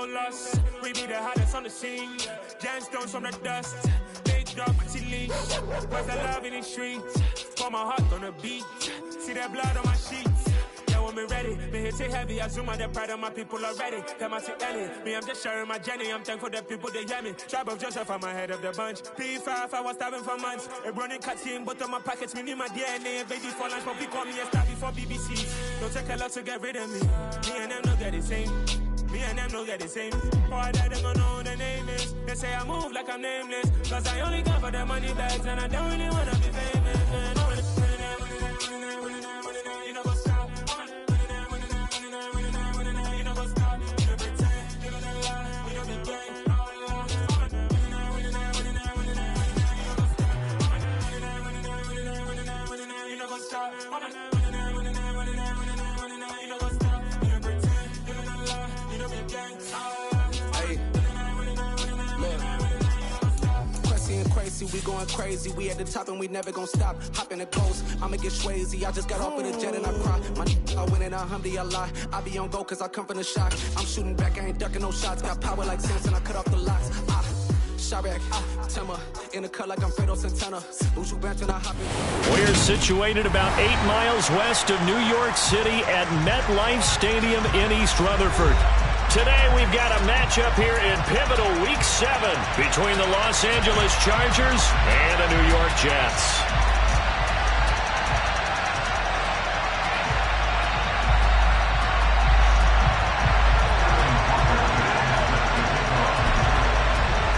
no loss. We be the hottest on the scene. Gemstones from the dust. Big dog, chili. Where's the love in the streets? Pour my heart on the beat. See that blood on my sheets. Yeah, when me ready, me hit it heavy. I zoom out the pride of my people already. Them I see Ellie. Me, I'm just sharing my journey. I'm thankful that people they hear me. Tribe of Joseph, I'm ahead of the bunch. P5, I was starving for months. A running cut in, but on my pockets, me need my DNA. Baby for lunch, but people call me a star before BBC. Don't take a lot to get rid of me. Me and them no get the same. Me and them no get the same. Boy, that they gonna know the name is. They say I move like I'm nameless. Cause I only come for the money bags. And I don't really wanna be famous. You know what's up. You know what's up. You know pretend. You know the lie. You know the game. You know what's up. Crazy, we going crazy. We at the top and we never gonna stop. Hop in the coast, I'ma get swayzy. I just got off with a jet and I cry. My I win in a Humvee, I lie. I be on go cause I come from the shock. I'm shooting back, I ain't ducking no shots. Got power like Samson, I cut off the locks. Shabak, Timmer, in the cut like I'm Fredo Santana. Buju Banton, I hop in. We're situated about 8 miles west of New York City at MetLife Stadium in East Rutherford. Today we've got a matchup here in pivotal Week 7 between the Los Angeles Chargers and the New York Jets.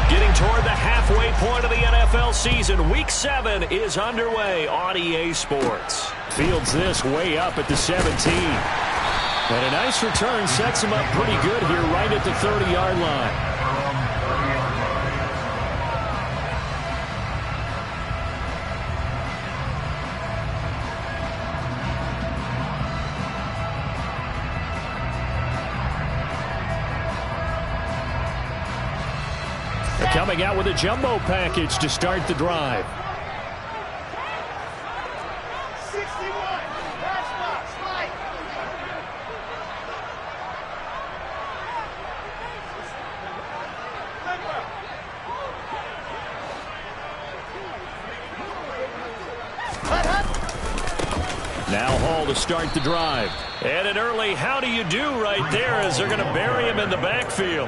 Getting toward the halfway point of the NFL season, Week 7 is underway on EA Sports. Fields this way up at the 17. And a nice return sets him up pretty good here right at the 30-yard line. They're coming out with a jumbo package to start the drive. Now Hall to start the drive. And an early how do you do right there as they're going to bury him in the backfield.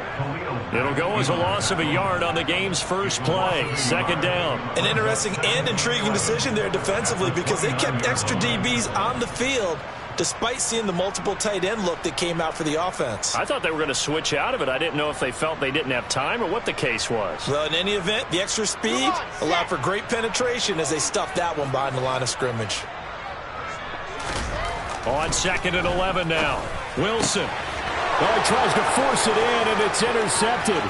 It'll go as a loss of a yard on the game's first play. Second down. An interesting and intriguing decision there defensively because they kept extra DBs on the field despite seeing the multiple tight end look that came out for the offense. I thought they were going to switch out of it. I didn't know if they felt they didn't have time or what the case was. Well, in any event, the extra speed allowed for great penetration as they stuffed that one behind the line of scrimmage. On 2nd and 11 now. Wilson. Oh, he tries to force it in, and it's intercepted.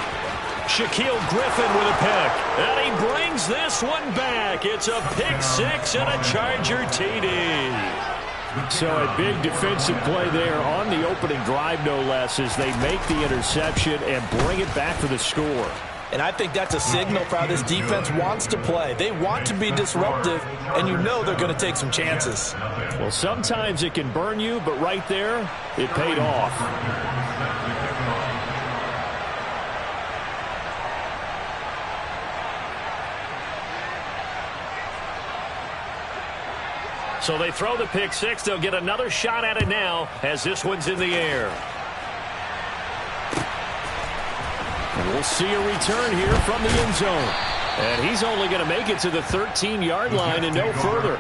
Shaquille Griffin with a pick. And he brings this one back. It's a pick six and a Charger TD. So a big defensive play there on the opening drive, no less, as they make the interception and bring it back for the score. And I think that's a signal for how this defense wants to play. They want to be disruptive, and you know they're going to take some chances. Well, sometimes it can burn you, but right there, it paid off. So they throw the pick six. They'll get another shot at it now as this one's in the air. And we'll see a return here from the end zone. And he's only going to make it to the 13-yard line and no further.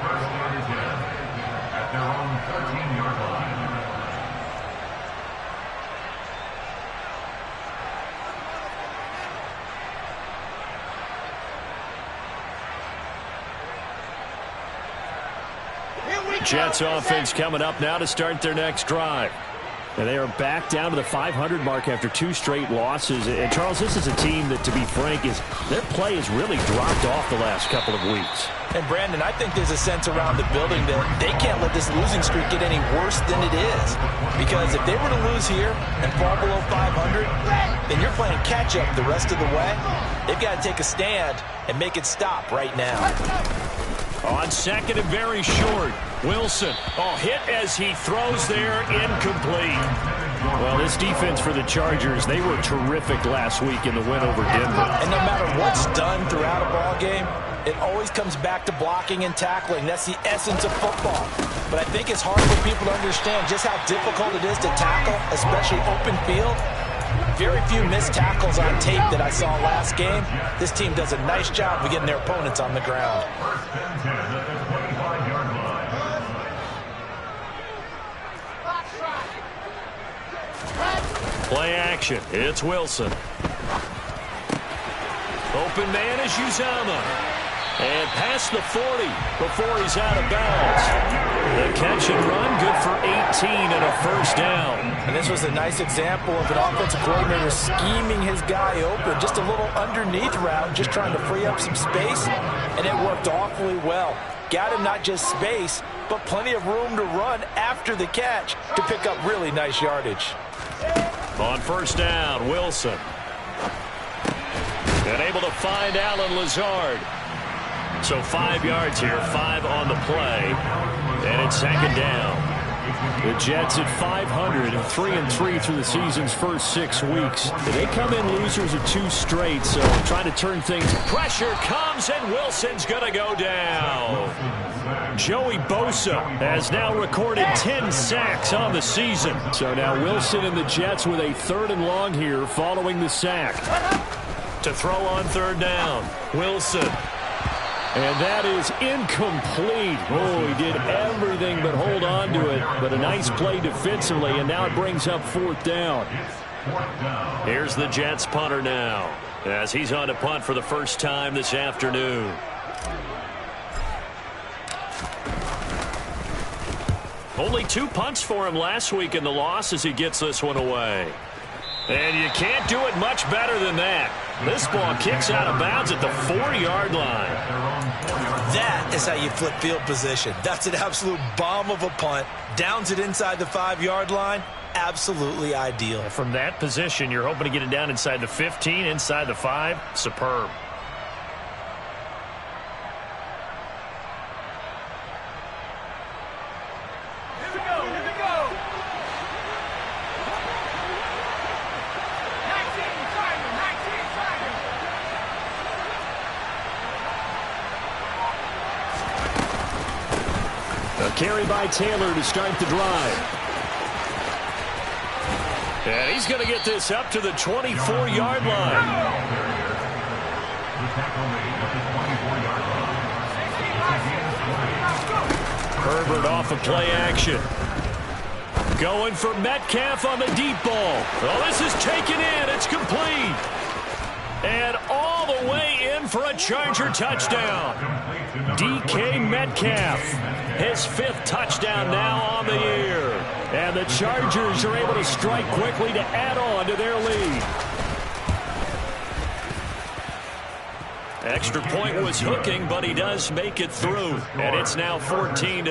Jets offense coming up now to start their next drive. And they are back down to the 500 mark after 2 straight losses. And, Charles, this is a team that, to be frank, their play has really dropped off the last couple of weeks. And, Brandon, I think there's a sense around the building that they can't let this losing streak get any worse than it is. Because if they were to lose here and fall below 500, then you're playing catch-up the rest of the way. They've got to take a stand and make it stop right now. On 2nd and very short. Wilson, hit as he throws there, incomplete. Well, this defense for the Chargers, they were terrific last week in the win over Denver. And no matter what's done throughout a ball game, it always comes back to blocking and tackling. That's the essence of football. But I think it's hard for people to understand just how difficult it is to tackle, especially open field. Very few missed tackles on tape that I saw last game. This team does a nice job of getting their opponents on the ground. Play action. It's Wilson. Open man is Uzomah. And past the 40 before he's out of bounds. The catch and run, good for 18 and a first down. And this was a nice example of an offensive coordinator scheming his guy open. Just a little underneath route, just trying to free up some space. And it worked awfully well. Got him not just space, but plenty of room to run after the catch to pick up really nice yardage. On first down, Wilson. And able to find Allen Lazard. So 5 yards here, 5 on the play. And it's second down. The Jets at 500 and 3-3 through the season's first 6 weeks. They come in losers of 2 straight, so trying to turn things. Pressure comes, and Wilson's going to go down. Joey Bosa has now recorded 10 sacks on the season. So now Wilson and the Jets with a 3rd and long here following the sack. To throw on third down, Wilson. And that is incomplete. Oh, he did everything but hold on to it. But a nice play defensively, and now it brings up 4th down. Here's the Jets punter now, as he's on to punt for the first time this afternoon. Only 2 punts for him last week in the loss as he gets this one away. And you can't do it much better than that. This ball kicks out of bounds at the 4-yard line. That is how you flip field position. That's an absolute bomb of a punt. Downs it inside the 5-yard line. Absolutely ideal. From that position, you're hoping to get it down inside the 15, inside the 5. Superb. Carry by Taylor to start the drive. And he's going to get this up to the 24-yard line. Herbert off of play action. Going for Metcalf on the deep ball. Oh, this is taken in. It's complete. And all the way in for a Charger touchdown. DK Metcalf, his 5th touchdown now on the year. And the Chargers are able to strike quickly to add on to their lead. Extra point was hooking, but he does make it through. And it's now 14-0.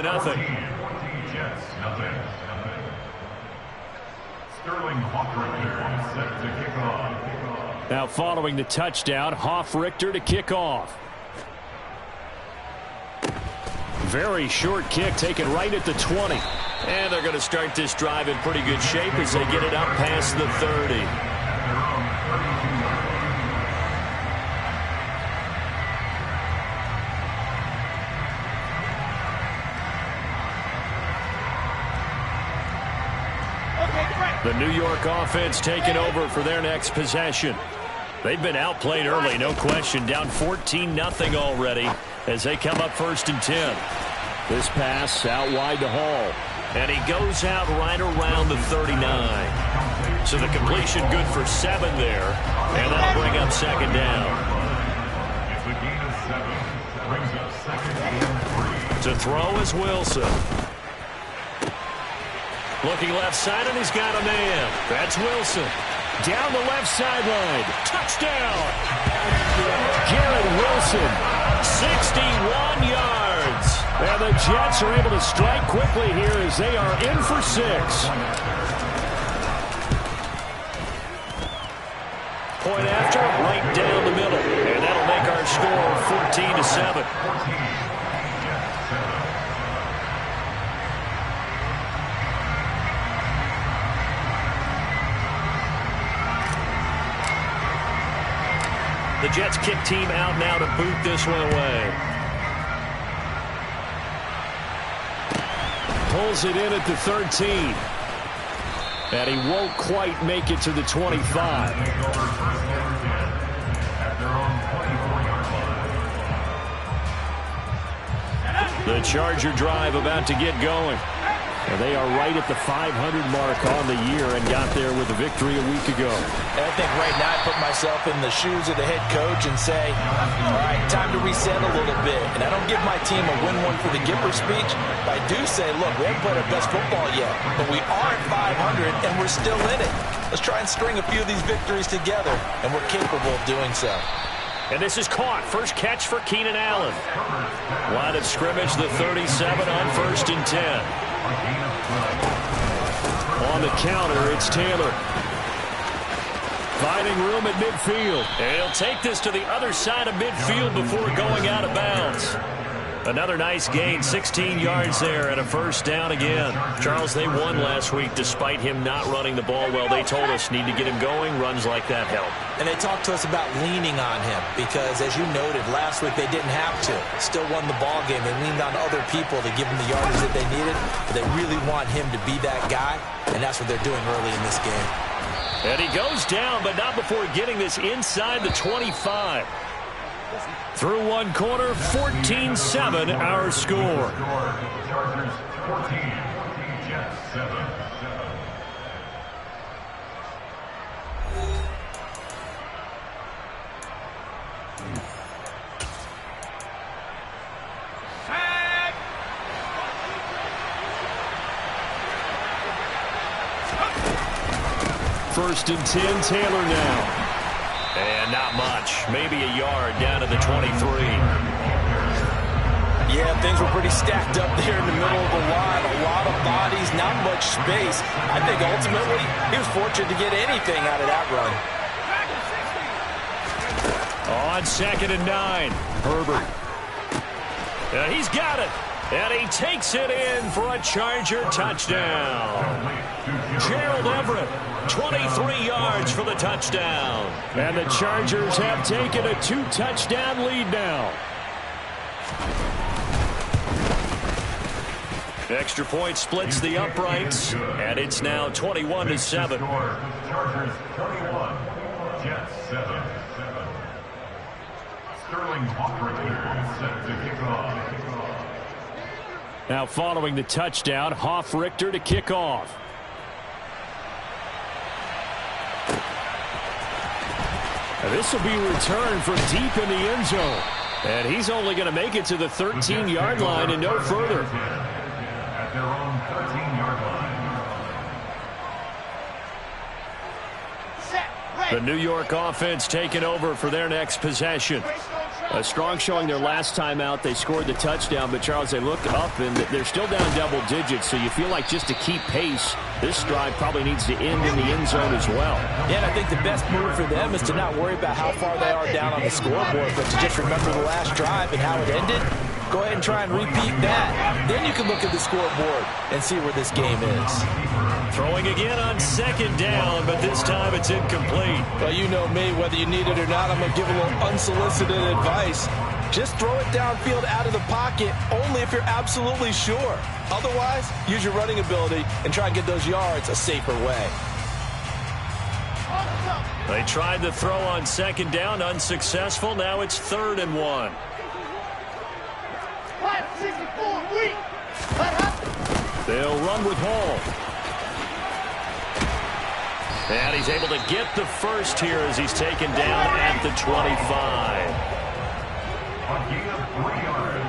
Sterling Hoffrichter set to kick off. Now following the touchdown, Hoffrichter to kick off. Very short kick taken right at the 20. And they're going to start this drive in pretty good shape as they get it up past the 30. The New York offense taking over for their next possession. They've been outplayed early, no question. Down 14-0 already as they come up 1st and 10. This pass out wide to Hall. And he goes out right around the 39. So the completion good for 7 there. And that'll bring up 2nd down. It's a gain of 7. Brings up 2nd and 3. To throw is Wilson. Looking left side, and he's got a man. That's Wilson. Down the left sideline. Touchdown! Garrett Wilson, 61 yards. And the Jets are able to strike quickly here as they are in for 6. Point after, right down the middle. And that'll make our score 14-7. The Jets kick team out now to boot this one away. Pulls it in at the 13. And he won't quite make it to the 25. The Charger drive about to get going. And they are right at the 500 mark on the year and got there with a victory a week ago. And I think right now I put myself in the shoes of the head coach and say, all right, time to reset a little bit. And I don't give my team a win one for the Gipper speech, but I do say, look, we haven't played our best football yet, but we are at 500 and we're still in it. Let's try and string a few of these victories together, and we're capable of doing so. And this is caught. First catch for Keenan Allen. Line of scrimmage, the 37 on 1st and 10. On the counter, it's Taylor. Finding room at midfield. And he'll take this to the other side of midfield before going out of bounds. Another nice gain, 16 yards there and a first down again. Charles, they won last week despite him not running the ball well. They told us need to get him going. Runs like that help. And they talked to us about leaning on him because, as you noted, last week they didn't have to. Still won the ball game. They leaned on other people to give them the yardage that they needed. But they really want him to be that guy, and that's what they're doing early in this game. And he goes down, but not before getting this inside the 25. Through one quarter, 14-7 our score. Chargers 14, Jets 7. First and 10, Taylor now. And not much. Maybe a yard down to the 23. Yeah, things were pretty stacked up there in the middle of the line. A lot of bodies, not much space. I think ultimately he was fortunate to get anything out of that run. On 2nd and 9, Herbert. And he's got it. And he takes it in for a Charger touchdown. Gerald Everett, 23 yards for the touchdown. And the Chargers have taken a 2-touchdown lead now. Extra point splits the uprights, and it's now 21-7. Chargers 21, Jets 7. Sterling Hoffrichter set to kick off. Now following the touchdown, Hoffrichter to kick off. And this will be returned from deep in the end zone. And he's only going to make it to the 13-yard line and no further. At their own 13-yard line. The New York offense taking over for their next possession. A strong showing their last time out. They scored the touchdown, but Charles, they look up and they're still down double digits, so you feel like just to keep pace, this drive probably needs to end in the end zone as well. Yeah, and I think the best move for them is to not worry about how far they are down on the scoreboard, but to just remember the last drive and how it ended. Go ahead and try and repeat that. Then you can look at the scoreboard and see where this game is. Throwing again on 2nd down, but this time it's incomplete. Well, you know me, whether you need it or not, I'm going to give a little unsolicited advice. Just throw it downfield out of the pocket only if you're absolutely sure. Otherwise, use your running ability and try and get those yards a safer way. They tried the throw on 2nd down, unsuccessful. Now it's 3rd and 1. They'll run with Hall. And he's able to get the first here as he's taken down at the 25. A gain of 3 yards.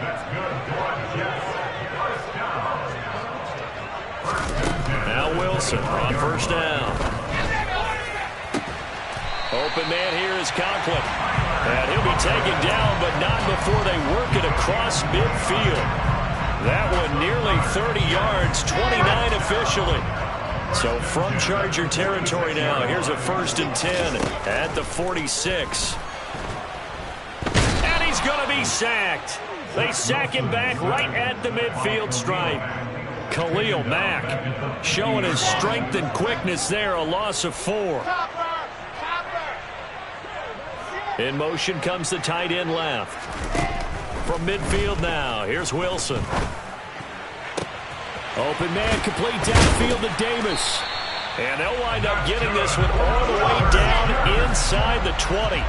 That's good for Jets. First down. Now Wilson on 1st down. Open man here is Conklin. And he'll be taken down, but not before they work it across midfield. That one nearly 30 yards, 29 officially. So from Charger territory now, here's a 1st and 10 at the 46. And he's going to be sacked. They sack him back right at the midfield stripe. Khalil Mack showing his strength and quickness there, a loss of 4. In motion comes the tight end left. From midfield now, here's Wilson. Open man, complete downfield to Davis. And they'll wind up getting this one all the way down inside the 20.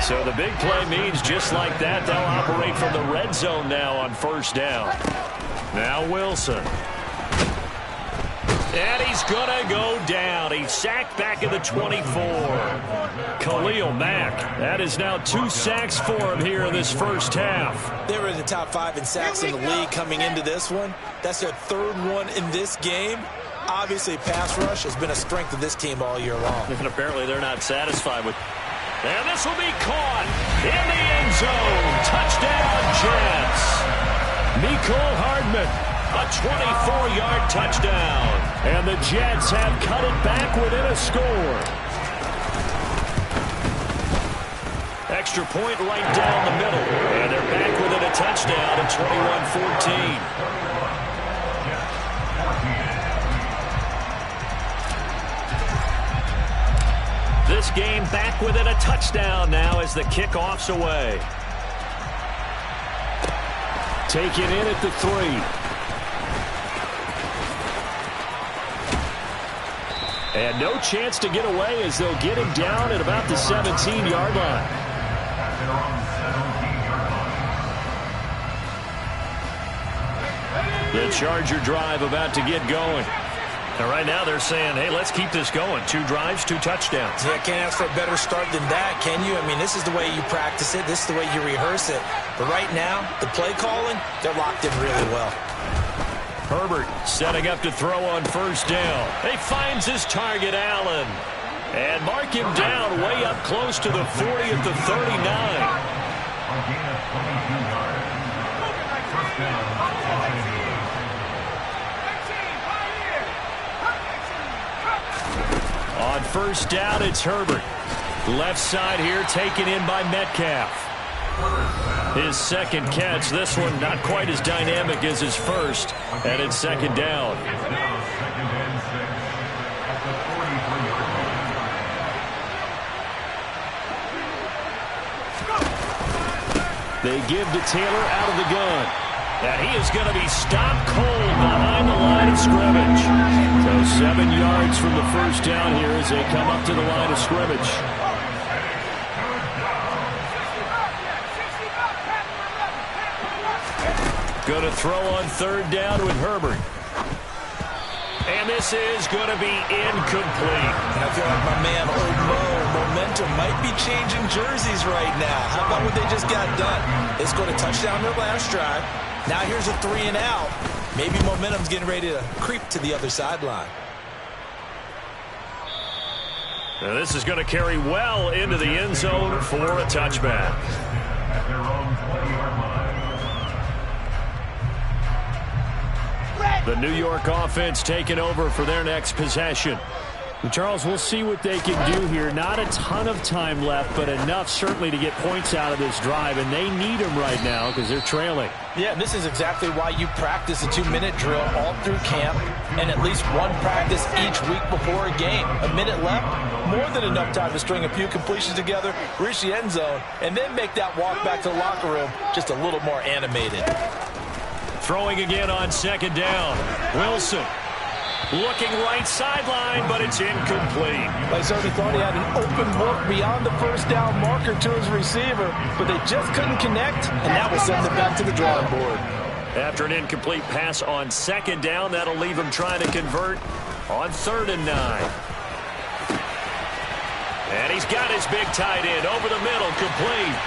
So the big play means just like that, they'll operate from the red zone now on first down. Now Wilson. And he's going to go down. He's sacked back at the 24. Khalil Mack. That is now 2 sacks for him here in this first half. They were in the top 5 in sacks in the league coming into this one. That's their 3rd one in this game. Obviously, pass rush has been a strength of this team all year long. And apparently they're not satisfied with. And this will be caught in the end zone. Touchdown, Jets. Mecole Hardman. A 24-yard touchdown. And the Jets have cut it back within a score. Extra point right down the middle. And they're back within a touchdown at 21-14. This game back within a touchdown now as the kickoff's away. Taken in at the 3. And no chance to get away as they'll get him down at about the 17-yard line. The Charger drive about to get going. And right now they're saying, hey, let's keep this going. 2 drives, 2 touchdowns. Yeah, can't ask for a better start than that, can you? I mean, this is the way you practice it. This is the way you rehearse it. But right now, the play calling, they're locked in really well. Herbert setting up to throw on first down. He finds his target, Allen. And mark him down way up close to the 40 at the 39. On first down, it's Herbert. Left side here taken in by Metcalf. His second catch, this one not quite as dynamic as his first, and it's second down. They give to Taylor out of the gun. And he is going to be stopped cold behind the line of scrimmage. So 7 yards from the first down here as they come up to the line of scrimmage. Going to throw on third down with Herbert. And this is going to be incomplete. And I feel like my man, Old Mo, momentum might be changing jerseys right now. How about what they just got done? They scored a touchdown their last drive. Now here's a 3 and out. Maybe momentum's getting ready to creep to the other sideline. Now this is going to carry well into the end zone for a touchback. At their own 20-yard line. The New York offense taking over for their next possession. Charles, we'll see what they can do here. Not a ton of time left, but enough certainly to get points out of this drive, and they need them right now because they're trailing. Yeah, this is exactly why you practice a 2-minute drill all through camp and at least one practice each week before a game. A minute left, more than enough time to string a few completions together, reach the end zone, and then make that walk back to the locker room just a little more animated. Throwing again on second down. Wilson looking right sideline, but it's incomplete. I certainly thought he had an open look beyond the first down marker to his receiver, but they just couldn't connect, and that will send them back to the drawing board. After an incomplete pass on second down, that'll leave him trying to convert on 3rd and 9. And he's got his big tight end over the middle, complete.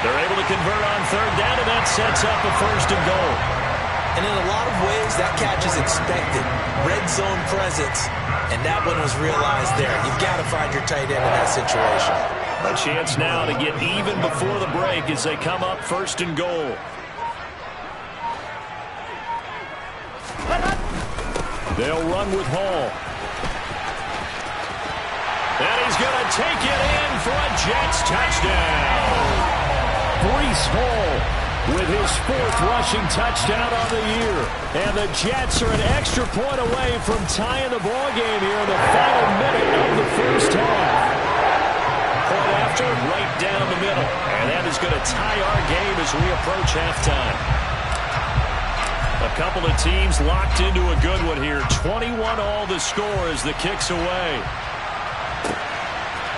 They're able to convert on 3rd down, and that sets up a 1st and goal. And in a lot of ways, that catch is expected. Red zone presence, and that one was realized there. You've got to find your tight end in that situation. A chance now to get even before the break as they come up 1st and goal. They'll run with Hall. And he's going to take it in for a Jets touchdown. Breece Hall with his 4th rushing touchdown on the year. And the Jets are an extra point away from tying the ball game here in the final minute of the first half. Point after, right down the middle. And that is going to tie our game as we approach halftime. A couple of teams locked into a good one here. 21-all the score as the kick's away.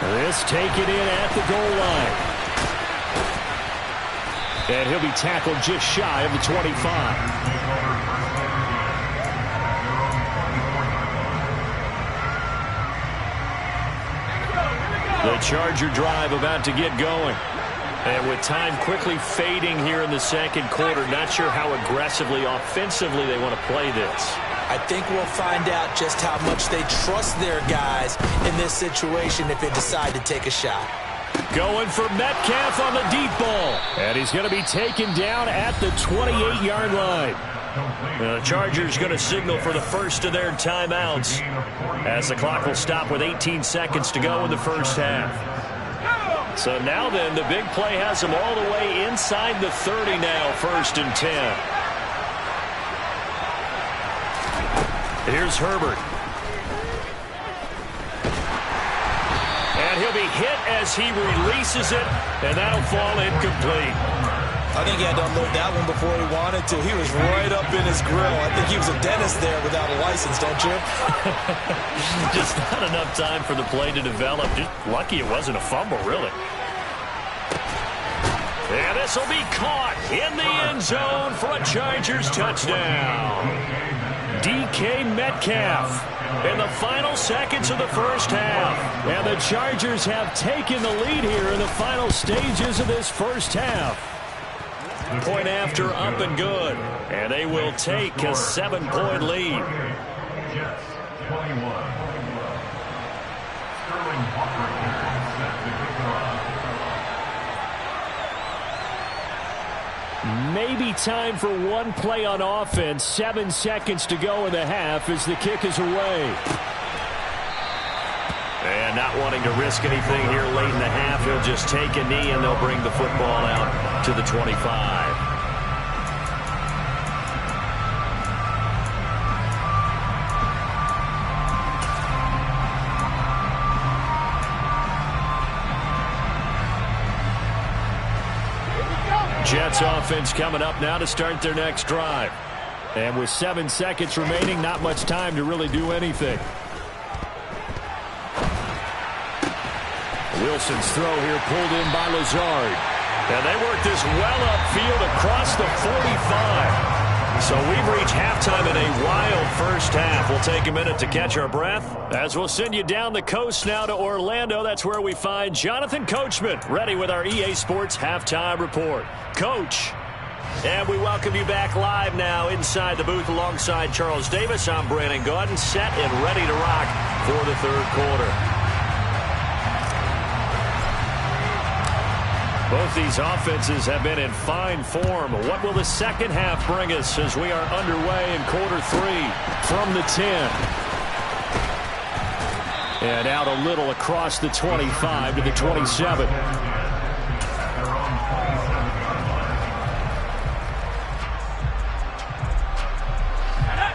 This taken in at the goal line. And he'll be tackled just shy of the 25. The Charger drive about to get going. And with time quickly fading here in the second quarter, not sure how aggressively, offensively they want to play this. I think we'll find out just how much they trust their guys in this situation if they decide to take a shot. Going for Metcalf on the deep ball. And he's going to be taken down at the 28-yard line. The Chargers going to signal for the first of their timeouts as the clock will stop with 18 seconds to go in the first half. So now then, the big play has them all the way inside the 30 now, 1st and 10. Here's Herbert. And he'll be hit as he releases it, and that'll fall incomplete. I think he had to unload that one before he wanted to. He was right up in his grill. I think he was a dentist there without a license, don't you? Just not enough time for the play to develop. Just lucky it wasn't a fumble, really. And this will be caught in the end zone for a Chargers touchdown. DK Metcalf in the final seconds of the first half. And the Chargers have taken the lead here in the final stages of this first half. Point after, up and good. And they will take a 7-point lead. Jets 21. Sterling Walker set to kick off. Maybe time for one play on offense. 7 seconds to go in the half as the kick is away. And not wanting to risk anything here late in the half, he'll just take a knee and they'll bring the football out to the 25. Jets offense coming up now to start their next drive. And with 7 seconds remaining, not much time to really do anything. Wilson's throw here pulled in by Lazard. And they work this well upfield across the 45. So we've reached halftime in a wild first half. We'll take a minute to catch our breath as we'll send you down the coast now to Orlando. That's where we find Jonathan Coachman ready with our EA Sports Halftime Report. Coach, and we welcome you back live now inside the booth alongside Charles Davis. I'm Brandon Gaudin, set and ready to rock for the third quarter. Both these offenses have been in fine form. What will the second half bring us as we are underway in quarter 3 from the 10? And out a little across the 25 to the 27.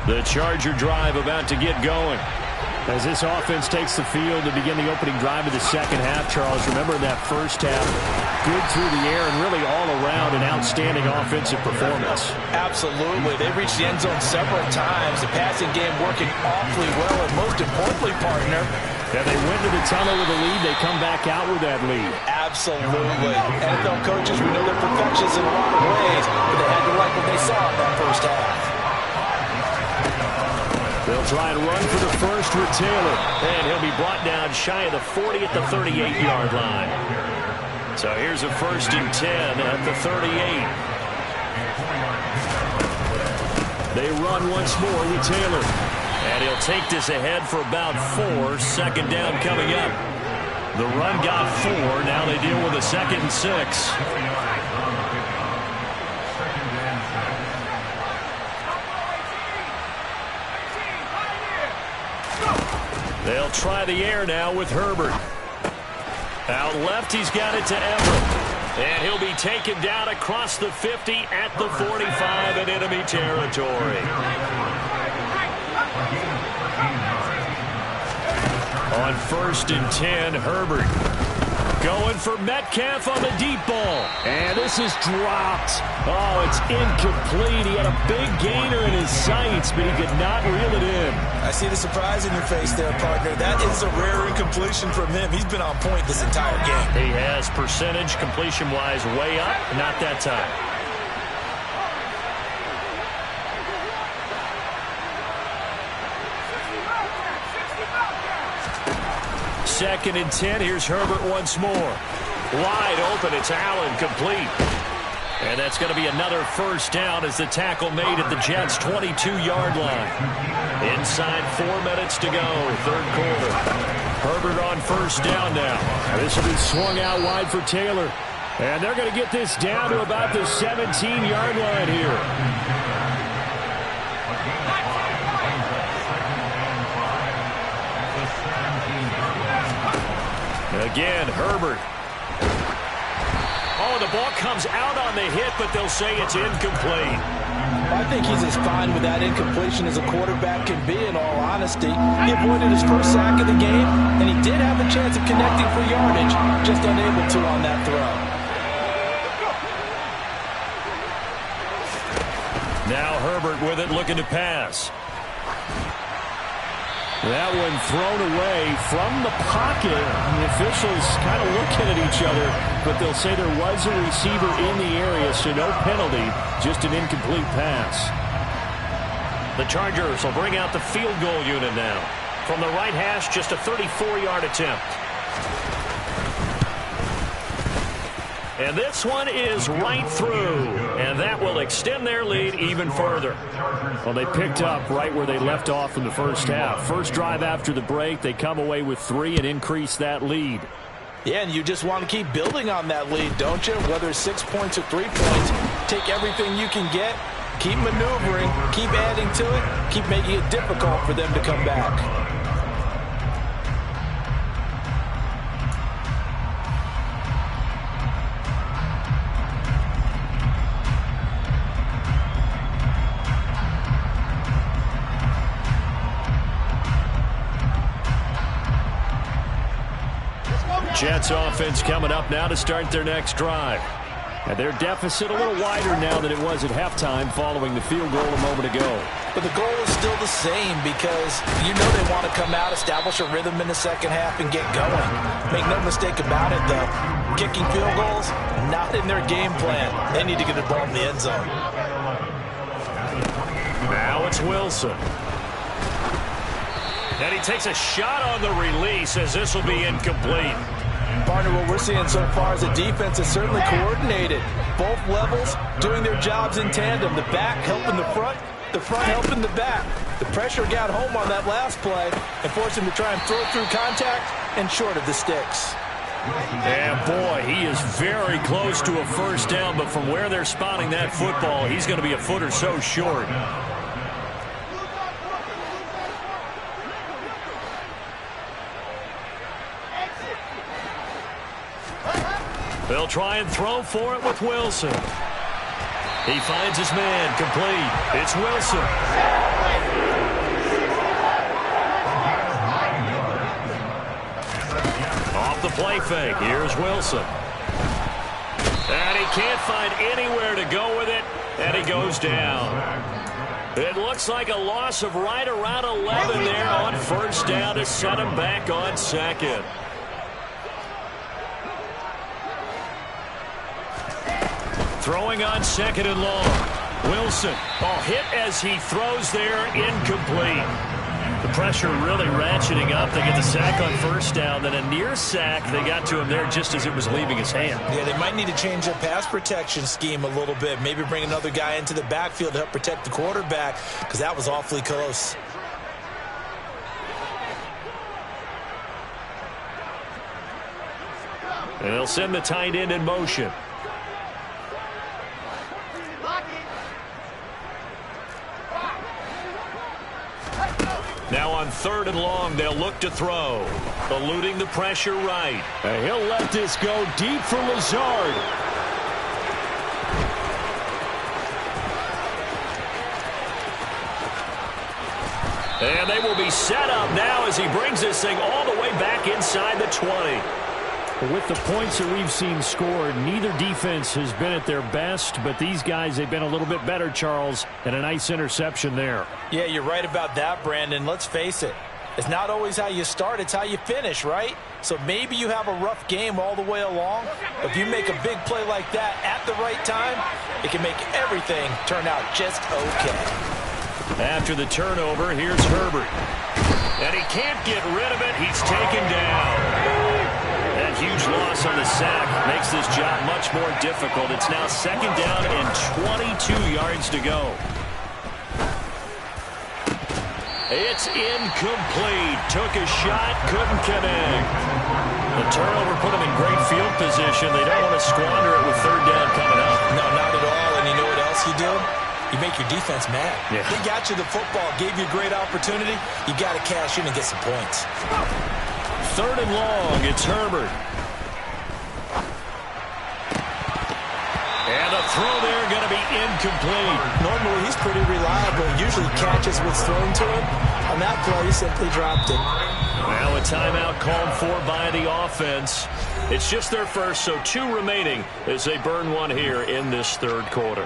The Charger drive about to get going. As this offense takes the field to begin the opening drive of the second half, Charles, remember in that first half, good through the air and really all around an outstanding offensive performance. Absolutely. They reached the end zone several times. The passing game working awfully well, and most importantly, partner, and they went to the tunnel with a lead. They come back out with that lead. Absolutely. NFL coaches, we know they're perfectionists in a lot of ways, but they had to like what they saw in that first half. They'll try and run for the first with Taylor. And he'll be brought down shy of the 40 at the 38-yard line. So here's a 1st and 10 at the 38. They run once more with Taylor. And he'll take this ahead for about 4. Second down coming up. The run got 4. Now they deal with a 2nd and 6. They'll try the air now with Herbert. Out left, he's got it to Everett. And he'll be taken down across the 50 at the 45 in enemy territory. On 1st and 10, Herbert going for Metcalf on the deep ball. And this is dropped. Oh, it's incomplete. He had a big gainer in his sights, but he could not reel it in. I see the surprise in your face there, partner. That is a rare incompletion from him. He's been on point this entire game. He has percentage completion-wise way up, not that time. Second and 10. Here's Herbert once more. Wide open. It's Allen, complete. And that's going to be another first down as the tackle made at the Jets' 22-yard line. Inside 4 minutes to go, third quarter. Herbert on first down now. This will be swung out wide for Taylor. And they're going to get this down to about the 17-yard line here. Again, Herbert. Oh, the ball comes out on the hit, but they'll say it's incomplete. I think he's as fine with that incompletion as a quarterback can be, in all honesty. He avoided his first sack of the game, and he did have a chance of connecting for yardage, just unable to on that throw. Now Herbert with it, looking to pass. That one thrown away from the pocket. The officials kind of looking at each other, but they'll say there was a receiver in the area, so no penalty, just an incomplete pass. The Chargers will bring out the field goal unit now. From the right hash, just a 34-yard attempt. And this one is right through, and that will extend their lead even further. Well, they picked up right where they left off in the first half. First drive after the break, they come away with 3 and increase that lead. Yeah, and you just want to keep building on that lead, don't you? Whether it's 6 points or 3 points, take everything you can get, keep maneuvering, keep adding to it, keep making it difficult for them to come back. Jets offense coming up now to start their next drive. And their deficit a little wider now than it was at halftime following the field goal a moment ago. But the goal is still the same because you know they want to come out, establish a rhythm in the second half, and get going. Make no mistake about it, though. Kicking field goals, not in their game plan. They need to get the ball in the end zone. Now it's Wilson. And he takes a shot on the release as this will be incomplete. Partner, what we're seeing so far is the defense is certainly coordinated. Both levels doing their jobs in tandem. The back helping the front helping the back. The pressure got home on that last play and forced him to try and throw through contact and short of the sticks. And boy, he is very close to a first down, but from where they're spotting that football, he's going to be a foot or so short. They'll try and throw for it with Wilson. He finds his man, complete. It's Wilson. Off the play fake, here's Wilson. And he can't find anywhere to go with it, and he goes down. It looks like a loss of right around 11 there on first down to set him back on second. Throwing on second and long. Wilson, ball hit as he throws there, incomplete. The pressure really ratcheting up. They get the sack on first down, then a near sack. They got to him there just as it was leaving his hand. Yeah, they might need to change their pass protection scheme a little bit. Maybe bring another guy into the backfield to help protect the quarterback, because that was awfully close. And they'll send the tight end in motion. Now on third and long, they'll look to throw. Eluding the pressure right. And he'll let this go deep for Lazard. And they will be set up now as he brings this thing all the way back inside the 20. With the points that we've seen scored, neither defense has been at their best, but these guys, they've been a little bit better, Charles, and a nice interception there. Yeah, you're right about that, Brandon. Let's face it. It's not always how you start, it's how you finish, right? So maybe you have a rough game all the way along. If you make a big play like that at the right time, it can make everything turn out just okay. After the turnover, here's Herbert. And he can't get rid of it. He's taken down. That huge loss on the sack makes this job much more difficult. It's now 2nd down and 22 yards to go. It's incomplete. Took a shot, couldn't connect. The turnover put him in great field position. They don't want to squander it with 3rd down coming up. No, not at all. And you know what else you do? You make your defense mad. Yeah. They got you the football, gave you a great opportunity. You got to cash in and get some points. 3rd and long. It's Herbert. And the throw there going to be incomplete. Normally, he's pretty reliable. Usually catches what's thrown to him. On that play, he simply dropped it. Now a timeout called for by the offense. It's just their first, so 2 remaining as they burn one here in this 3rd quarter.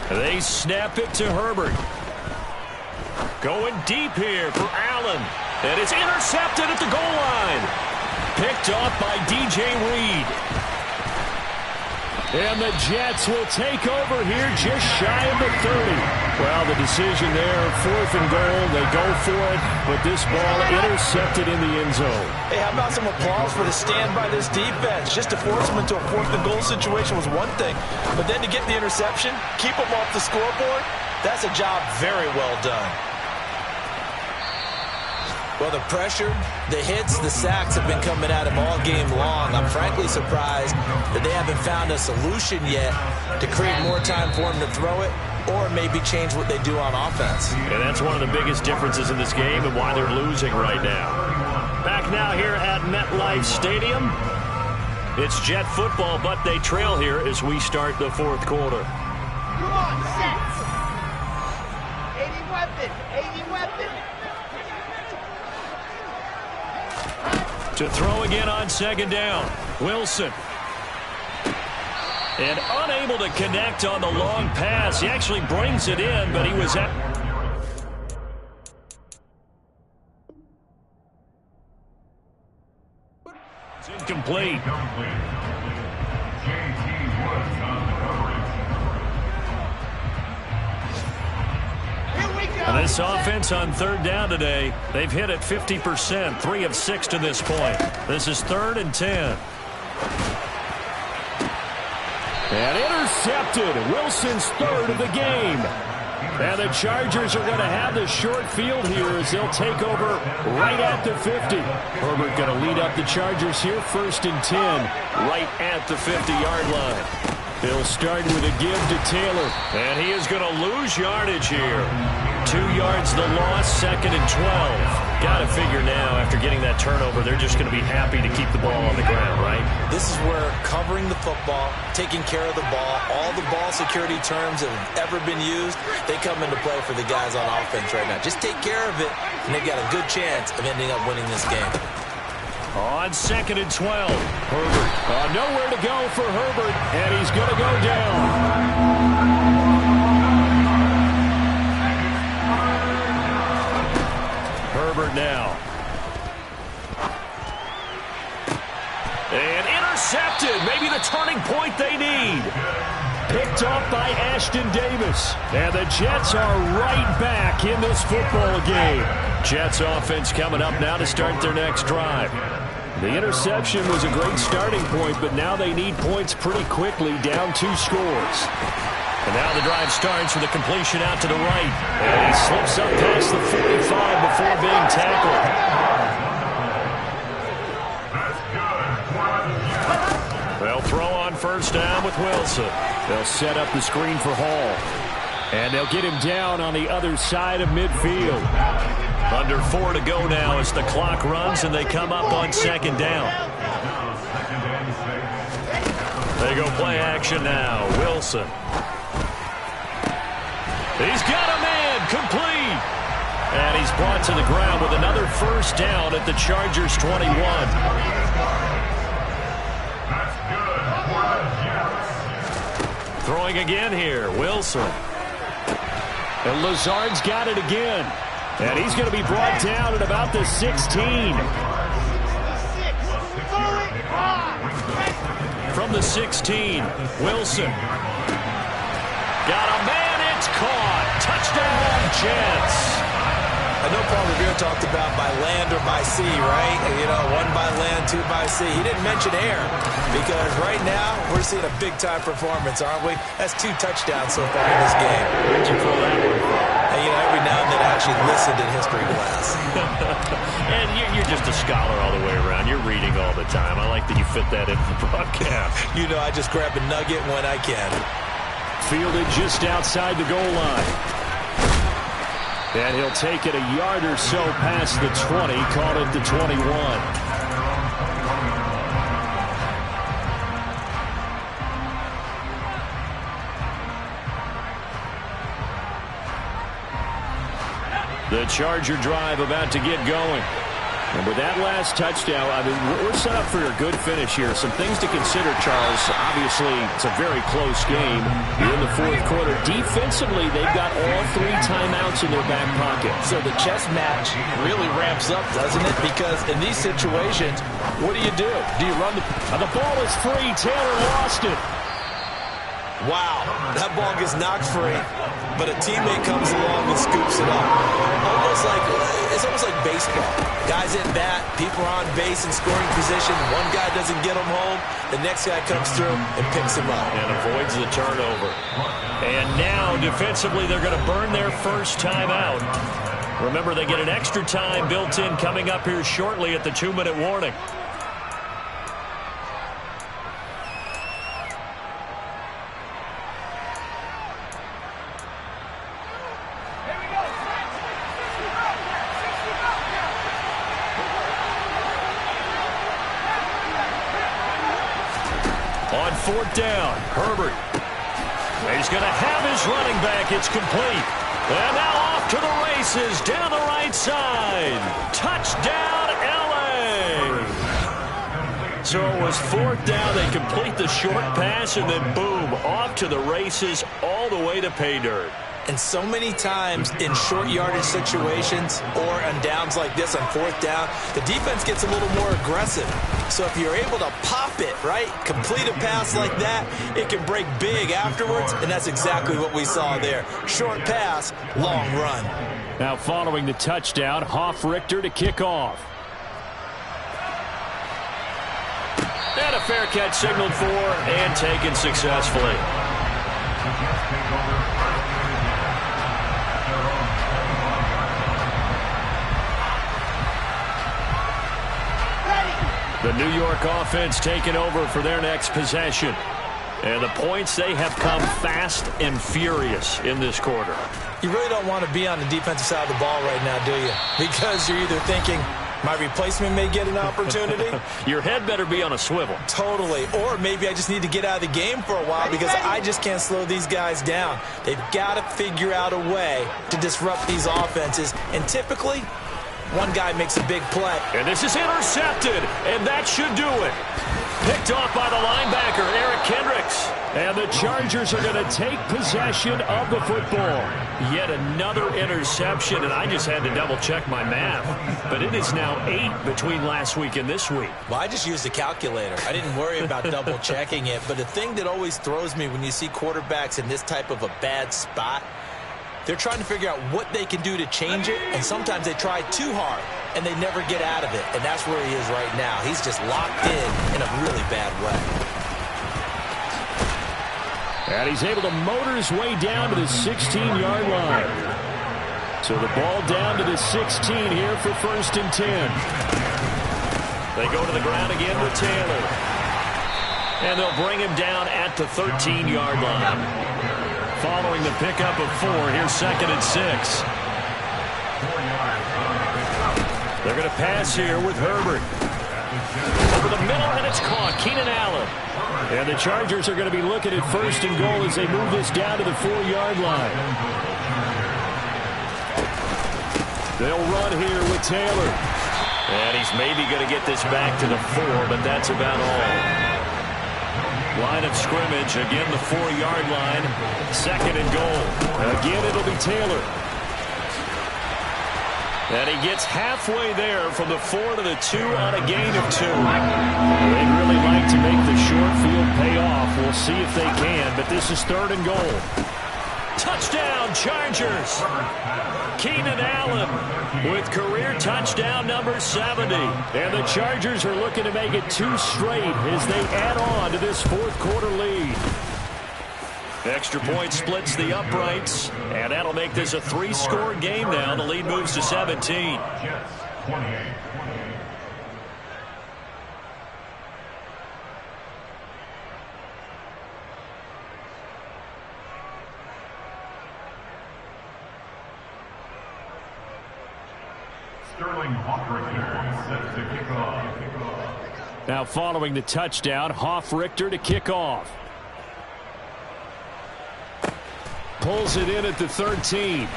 They snap it to Herbert. Going deep here for Allen. And it's intercepted at the goal line. Picked off by DJ Reed. And the Jets will take over here just shy of the 30. Well, the decision there, 4th and goal. They go for it, but this ball intercepted in the end zone. Hey, how about some applause for the stand by this defense? Just to force them into a 4th and goal situation was one thing, but then to get the interception, keep them off the scoreboard, that's a job very well done. Well, the pressure, the hits, the sacks have been coming at him all game long. I'm frankly surprised that they haven't found a solution yet to create more time for him to throw it or maybe change what they do on offense. And that's one of the biggest differences in this game and why they're losing right now. Back now here at MetLife Stadium. It's Jet football, but they trail here as we start the 4th quarter. Come on, sets! 80 weapon! 80 weapon! To throw again on 2nd down. Wilson. And unable to connect on the long pass. He actually brings it in, but he was at... It's incomplete. And this offense on 3rd down today, they've hit it 50%, 3 of 6 to this point. This is 3rd and 10. And intercepted. Wilson's 3rd of the game. And the Chargers are going to have the short field here as they'll take over right at the 50. Herbert going to lead up the Chargers here, 1st and 10, right at the 50-yard line. They'll start with a give to Taylor. And he is going to lose yardage here. 2 yards the loss, 2nd and 12. Got to figure now, after getting that turnover, they're just going to be happy to keep the ball on the ground, right? This is where covering the football, taking care of the ball, all the ball security terms that have ever been used, they come into play for the guys on offense right now. Just take care of it, and they've got a good chance of ending up winning this game. On 2nd and 12, Herbert. Nowhere to go for Herbert, and he's going to go down. Herbert now. And intercepted. Maybe the turning point they need. Picked off by Ashton Davis. And the Jets are right back in this football game. Jets offense coming up now to start their next drive. The interception was a great starting point, but now they need points pretty quickly, down 2 scores. And now the drive starts with a completion out to the right. And he slips up past the 45 before being tackled. They'll throw on first down with Wilson. They'll set up the screen for Hall. And they'll get him down on the other side of midfield. Under 4 to go now as the clock runs and they come up on second down. They go play action now. Wilson. He's got a man complete. And he's brought to the ground with another first down at the Chargers 21. Throwing again here. Wilson. And Lazard's got it again. And he's going to be brought down at about the 16. From the 16, Wilson. Got a man, it's caught. Touchdown, Jets. I know Paul Revere talked about by land or by sea, right? You know, 1 by land, 2 by sea. He didn't mention air because right now we're seeing a big-time performance, aren't we? That's 2 touchdowns so far in this game. Where'd you pull that one from? And, you know, every now and then I actually listened in history class. And you're just a scholar all the way around. You're reading all the time. I like that you fit that into the broadcast. You know, I just grab a nugget when I can. Fielded just outside the goal line. And he'll take it a yard or so past the 20, call it the 21. The Charger drive about to get going. And with that last touchdown, I mean, we're set up for a good finish here. Some things to consider, Charles. Obviously, it's a very close game. You're in the 4th quarter. Defensively, they've got all 3 timeouts in their back pocket. So the chess match really ramps up, doesn't it? Because in these situations, what do? Do you run the... The ball is free. Taylor lost it. Wow, that ball gets knocked free, but a teammate comes along and scoops it up. It's almost like baseball. Guys at bat, people are on base in scoring position. One guy doesn't get him home. The next guy comes through and picks him up. And avoids the turnover. And now, defensively, they're going to burn their first time out. Remember, they get an extra time built in coming up here shortly at the 2-minute warning. On 4th down, Herbert. He's going to have his running back. It's complete. And now off to the races down the right side. Touchdown, L.A. So it was 4th down. They complete the short pass, and then boom, off to the races all the way to pay dirt. And so many times in short yardage situations or on downs like this on 4th down, the defense gets a little more aggressive. So if you're able to pop it, right, complete a pass like that, it can break big afterwards, and that's exactly what we saw there. Short pass, long run. Now following the touchdown, Hoff-Richter to kick off. And a fair catch signaled for and taken successfully. The New York offense taking over for their next possession. And the points, they have come fast and furious in this quarter. You really don't want to be on the defensive side of the ball right now, do you? Because you're either thinking, my replacement may get an opportunity. Your head better be on a swivel. Totally. Or maybe I just need to get out of the game for a while because I just can't slow these guys down. They've got to figure out a way to disrupt these offenses. And typically, one guy makes a big play. And this is intercepted, and that should do it. Picked off by the linebacker, Eric Kendricks. And the Chargers are going to take possession of the football. Yet another interception, and I just had to double-check my math. But it is now 8 between last week and this week. Well, I just used a calculator. I didn't worry about double-checking it. But the thing that always throws me when you see quarterbacks in this type of a bad spot, they're trying to figure out what they can do to change it, and sometimes they try too hard, and they never get out of it. And that's where he is right now. He's just locked in a really bad way. And he's able to motor his way down to the 16-yard line. So the ball down to the 16 here for 1st and 10. They go to the ground again with Taylor. And they'll bring him down at the 13-yard line. Following the pickup of 4, here's 2nd and 6. They're going to pass here with Herbert. Over the middle, and it's caught. Keenan Allen. And the Chargers are going to be looking at 1st and goal as they move this down to the 4-yard line. They'll run here with Taylor. And he's maybe going to get this back to the 4, but that's about all. Line of scrimmage, again the 4-yard line. 2nd and goal. Again, it'll be Taylor. And he gets halfway there from the 4 to the 2 on a gain of 2. They'd really like to make the short field pay off. We'll see if they can, but this is 3rd and goal. Touchdown, Chargers! Keenan Allen with career touchdown number 70. And the Chargers are looking to make it 2 straight as they add on to this 4th quarter lead. Extra point splits the uprights, and that'll make this a 3-score game now. The lead moves to 17. Sterling Hoffrichter set to kick off. Now following the touchdown, Hoffrichter to kick off. Pulls it in at the 13.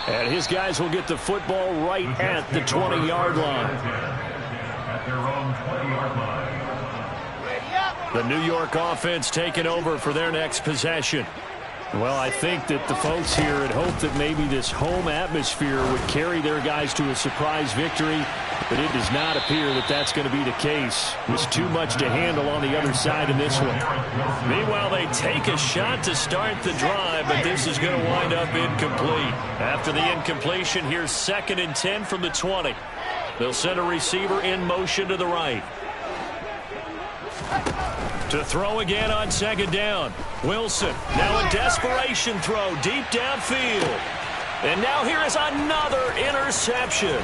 And his guys will get the football right at the 20-yard line. At their own 20-yard line. The New York offense taking over for their next possession. Well, I think that the folks here had hoped that maybe this home atmosphere would carry their guys to a surprise victory, but it does not appear that that's going to be the case. There's too much to handle on the other side in this one. Meanwhile, they take a shot to start the drive, but this is going to wind up incomplete. After the incompletion, here's 2nd and 10 from the 20. They'll send a receiver in motion to the right. To throw again on 2nd down. Wilson, now a desperation throw deep downfield. And now here is another interception.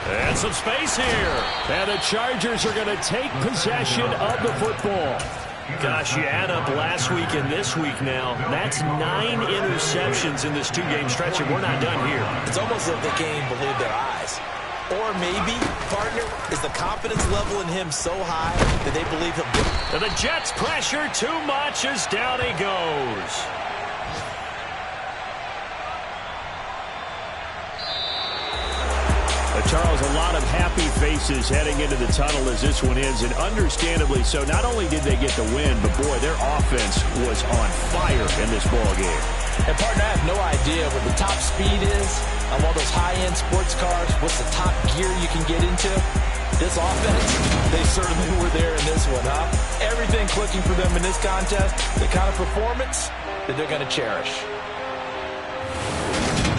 And some space here. And the Chargers are going to take possession of the football. Gosh, you add up last week and this week now. That's 9 interceptions in this 2-game stretch, and we're not done here. It's almost like they can't even believe their eyes. Or maybe, partner, is the confidence level in him so high that they believe he'll get it. And the Jets pressure too much as down he goes. Charles, a lot of happy faces heading into the tunnel as this one ends, and understandably so. Not only did they get the win, but boy, their offense was on fire in this ball game. And partner, I have no idea what the top speed is on all those high-end sports cars. What's the top gear you can get into? This offense, they certainly were there in this one, huh? Everything clicking for them in this contest, the kind of performance that they're going to cherish.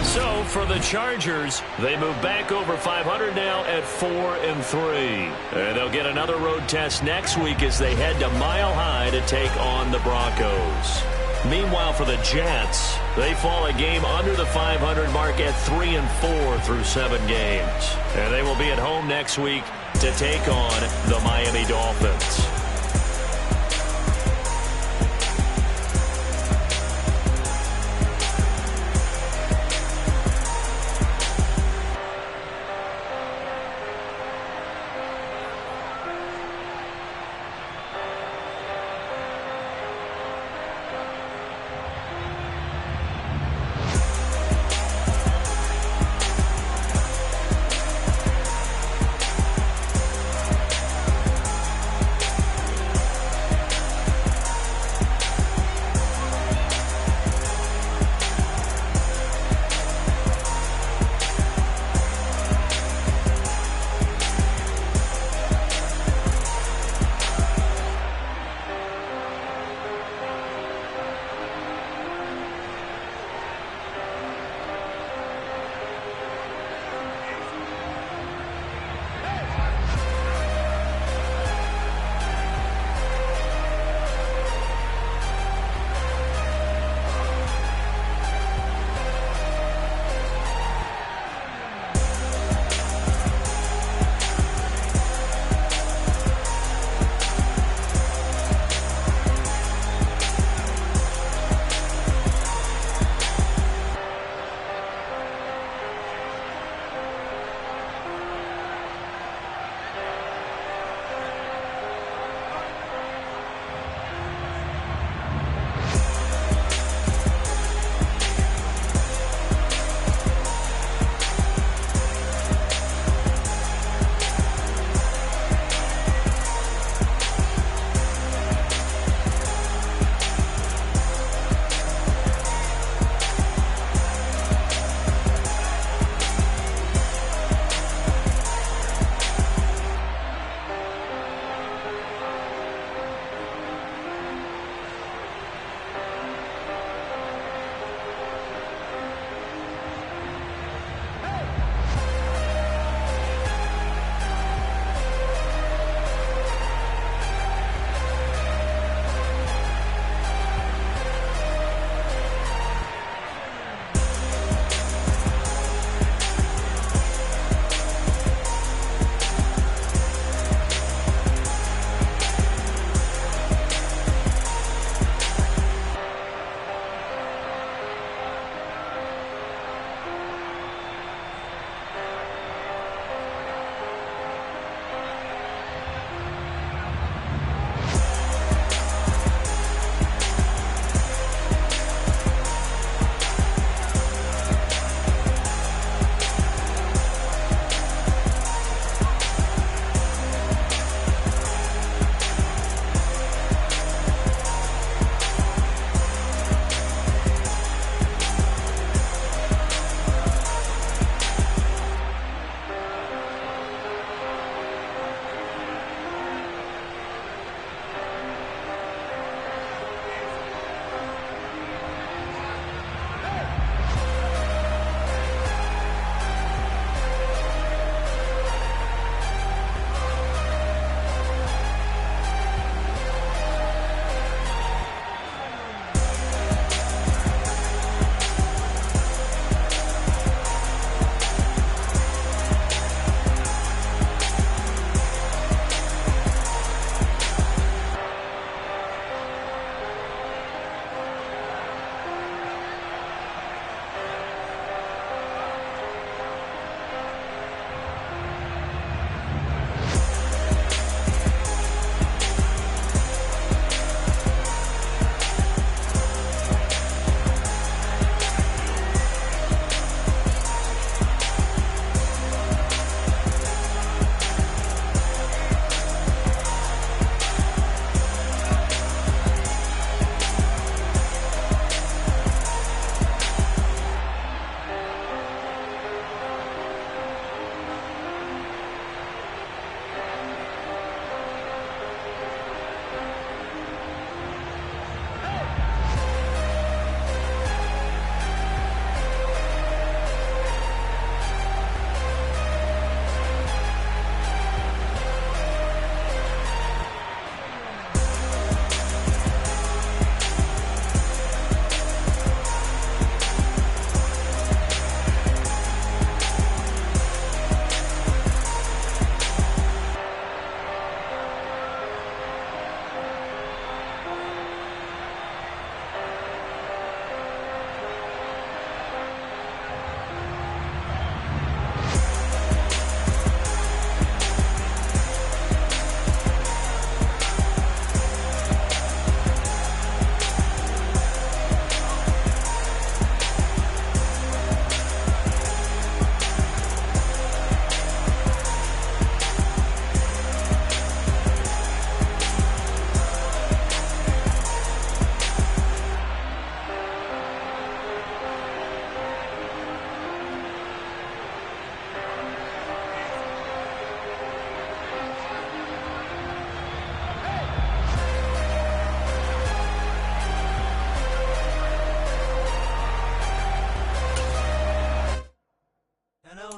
So for the Chargers, they move back over 500 now at 4-3. And they'll get another road test next week as they head to Mile High to take on the Broncos. Meanwhile, for the Jets, they fall a game under the 500 mark at 3-4 through 7 games. And they will be at home next week to take on the Miami Dolphins.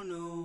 know